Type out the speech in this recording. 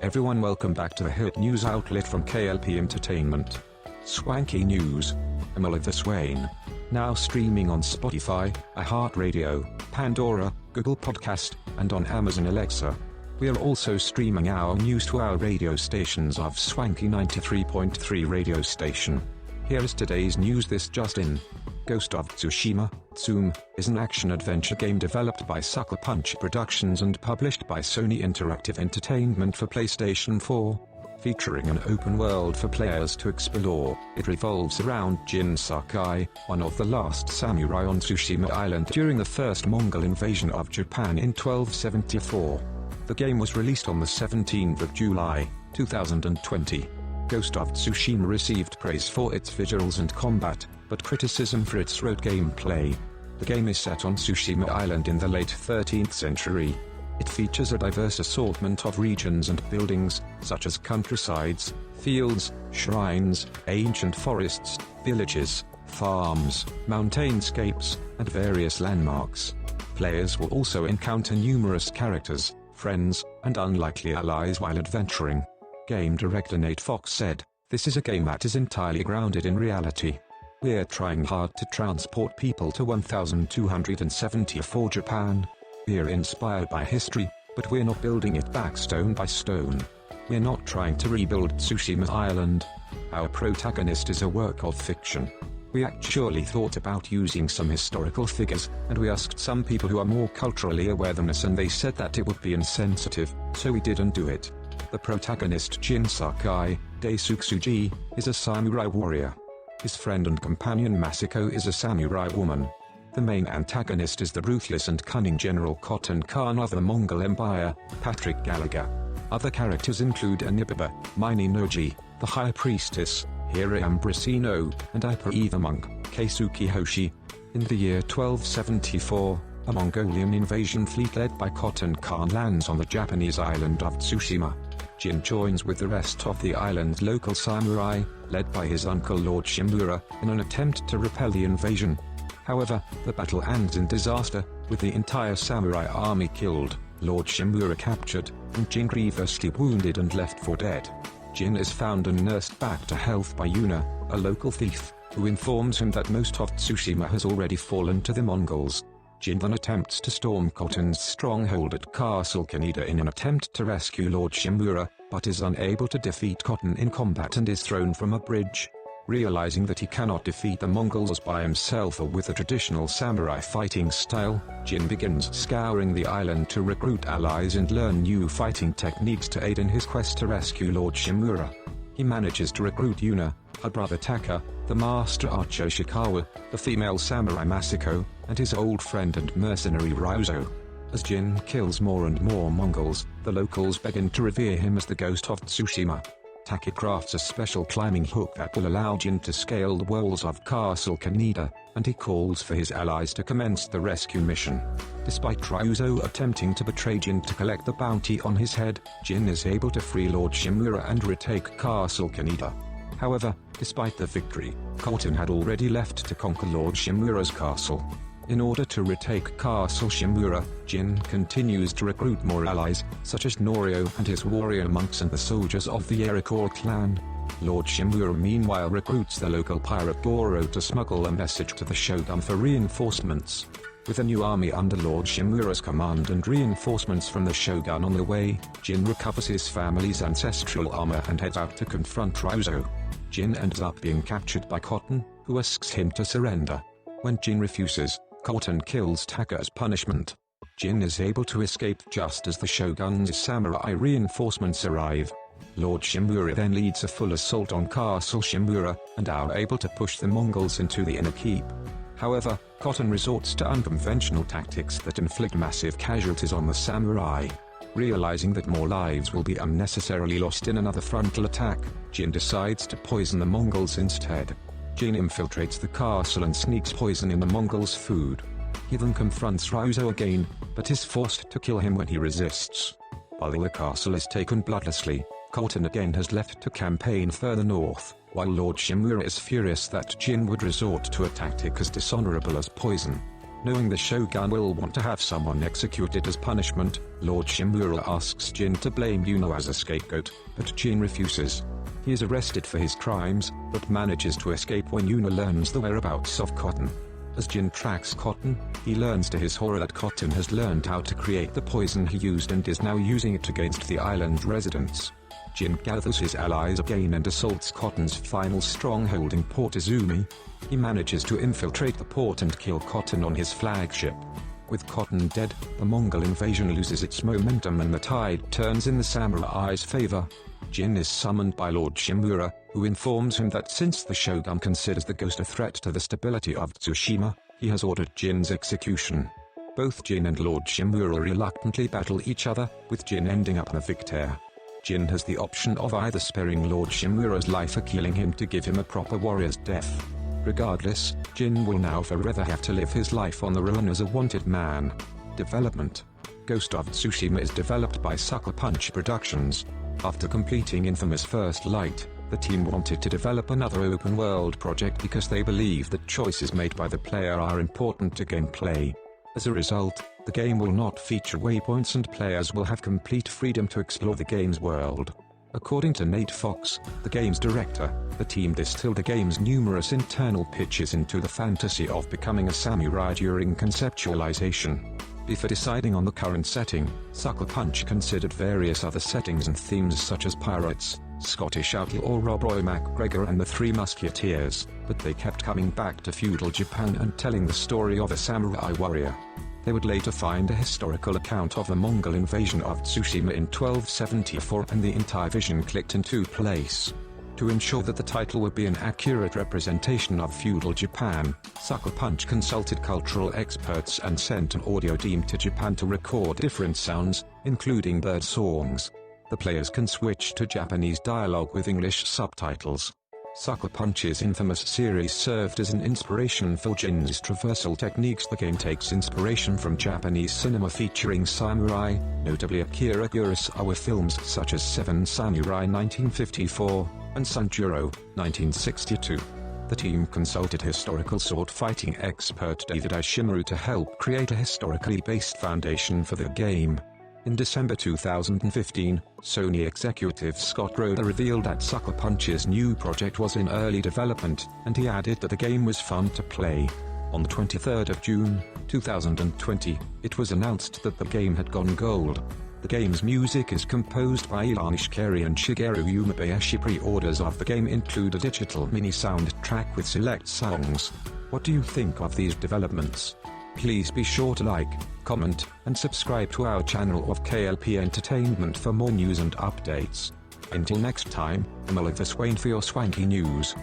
everyone, welcome back to the hit news outlet from K.L.P. Entertainment. Swanky News. I'm Oliver Swain. Now streaming on Spotify, iHeartRadio, Pandora, Google Podcast, and on Amazon Alexa. We are also streaming our news to our radio stations of Swanky 93.3 radio station. Here is today's news. This just in. Ghost of Tsushima, Tsume, is an action-adventure game developed by Sucker Punch Productions and published by Sony Interactive Entertainment for PlayStation 4. Featuring an open world for players to explore, it revolves around Jin Sakai, one of the last samurai on Tsushima Island during the first Mongol invasion of Japan in 1274. The game was released on the 17th of July, 2020. Ghost of Tsushima received praise for its visuals and combat, but criticism for its rote gameplay. The game is set on Tsushima Island in the late 13th century. It features a diverse assortment of regions and buildings, such as countrysides, fields, shrines, ancient forests, villages, farms, mountainscapes, and various landmarks. Players will also encounter numerous characters, friends, and unlikely allies while adventuring. Game director Nate Fox said, "This is a game that is entirely grounded in reality. We're trying hard to transport people to 1274 Japan. We're inspired by history, but we're not building it back stone by stone. We're not trying to rebuild Tsushima Island. Our protagonist is a work of fiction. We actually thought about using some historical figures, and we asked some people who are more culturally aware than us, and they said that it would be insensitive, so we didn't do it." The protagonist Jin Sakai, Daisuksuji, is a samurai warrior. His friend and companion Masako is a samurai woman. The main antagonist is the ruthless and cunning General Cotton Khan of the Mongol Empire, Patrick Gallagher. Other characters include Anibiba, Mini Noji, the High Priestess, Hira Ambrosino, and Ipa the monk, Keisuke Hoshi. In the year 1274, a Mongolian invasion fleet led by Cotton Khan lands on the Japanese island of Tsushima. Jin joins with the rest of the island's local samurai, led by his uncle Lord Shimura, in an attempt to repel the invasion. However, the battle ends in disaster, with the entire samurai army killed, Lord Shimura captured, and Jin grievously wounded and left for dead. Jin is found and nursed back to health by Yuna, a local thief, who informs him that most of Tsushima has already fallen to the Mongols. Jin then attempts to storm Cotton's stronghold at Castle Kaneda in an attempt to rescue Lord Shimura, but is unable to defeat Cotton in combat and is thrown from a bridge. Realizing that he cannot defeat the Mongols by himself or with a traditional samurai fighting style, Jin begins scouring the island to recruit allies and learn new fighting techniques to aid in his quest to rescue Lord Shimura. He manages to recruit Yuna, her brother Taka, the master archer Shikawa, the female samurai Masako, and his old friend and mercenary Ryuzo. As Jin kills more and more Mongols, the locals begin to revere him as the Ghost of Tsushima. Taka crafts a special climbing hook that will allow Jin to scale the walls of Castle Kaneda, and he calls for his allies to commence the rescue mission. Despite Ryuzo attempting to betray Jin to collect the bounty on his head, Jin is able to free Lord Shimura and retake Castle Kaneda. However, despite the victory, Cotton had already left to conquer Lord Shimura's castle. In order to retake Castle Shimura, Jin continues to recruit more allies, such as Norio and his warrior monks and the soldiers of the Erikor clan. Lord Shimura meanwhile recruits the local pirate Goro to smuggle a message to the shogun for reinforcements. With a new army under Lord Shimura's command and reinforcements from the shogun on the way, Jin recovers his family's ancestral armor and heads out to confront Ryuzo. Jin ends up being captured by Cotton, who asks him to surrender. When Jin refuses, Cotton kills Taka as punishment. Jin is able to escape just as the shogun's samurai reinforcements arrive. Lord Shimura then leads a full assault on Castle Shimura, and are able to push the Mongols into the inner keep. However, Cotton resorts to unconventional tactics that inflict massive casualties on the samurai. Realizing that more lives will be unnecessarily lost in another frontal attack, Jin decides to poison the Mongols instead. Jin infiltrates the castle and sneaks poison in the Mongols' food. He then confronts Ryuzo again, but is forced to kill him when he resists. While the castle is taken bloodlessly, Cotton again has left to campaign further north, while Lord Shimura is furious that Jin would resort to a tactic as dishonorable as poison. Knowing the Shogun will want to have someone executed as punishment, Lord Shimura asks Jin to blame Yuno as a scapegoat, but Jin refuses. He is arrested for his crimes, but manages to escape when Yuno learns the whereabouts of Cotton. As Jin tracks Cotton, he learns to his horror that Cotton has learned how to create the poison he used and is now using it against the island residents. Jin gathers his allies again and assaults Cotton's final stronghold in Port Izumi. He manages to infiltrate the port and kill Cotton on his flagship. With Cotton dead, the Mongol invasion loses its momentum and the tide turns in the samurai's favor. Jin is summoned by Lord Shimura, who informs him that since the Shogun considers the ghost a threat to the stability of Tsushima, he has ordered Jin's execution. Both Jin and Lord Shimura reluctantly battle each other, with Jin ending up the victor. Jin has the option of either sparing Lord Shimura's life or killing him to give him a proper warrior's death. Regardless, Jin will now forever have to live his life on the run as a wanted man. Development: Ghost of Tsushima is developed by Sucker Punch Productions. After completing Infamous First Light, the team wanted to develop another open-world project because they believe that choices made by the player are important to gameplay. As a result, the game will not feature waypoints and players will have complete freedom to explore the game's world. According to Nate Fox, the game's director, the team distilled the game's numerous internal pitches into the fantasy of becoming a samurai during conceptualization. Before deciding on the current setting, Sucker Punch considered various other settings and themes such as pirates, Scottish outlaw or Rob Roy MacGregor and the Three Musketeers, but they kept coming back to feudal Japan and telling the story of a samurai warrior. They would later find a historical account of the Mongol invasion of Tsushima in 1274 and the entire vision clicked into place. To ensure that the title would be an accurate representation of feudal Japan, Sucker Punch consulted cultural experts and sent an audio team to Japan to record different sounds, including bird songs. The players can switch to Japanese dialogue with English subtitles. Sucker Punch's infamous series served as an inspiration for Jin's traversal techniques. The game takes inspiration from Japanese cinema featuring samurai, notably Akira Kurosawa films such as Seven Samurai 1954, and Sanjuro, 1962. The team consulted historical sword-fighting expert David Ishimaru to help create a historically based foundation for the game. In December 2015, Sony executive Scott Roder revealed that Sucker Punch's new project was in early development, and he added that the game was fun to play. On the 23rd of June, 2020, it was announced that the game had gone gold. The game's music is composed by Ilan Ishikari and Shigeru Umebayashi. Pre-orders of the game include a digital mini soundtrack with select songs. What do you think of these developments? Please be sure to like, comment, and subscribe to our channel of K.L.P Entertainment for more news and updates. Until next time, I'm Oliver Swain for your Swanky News.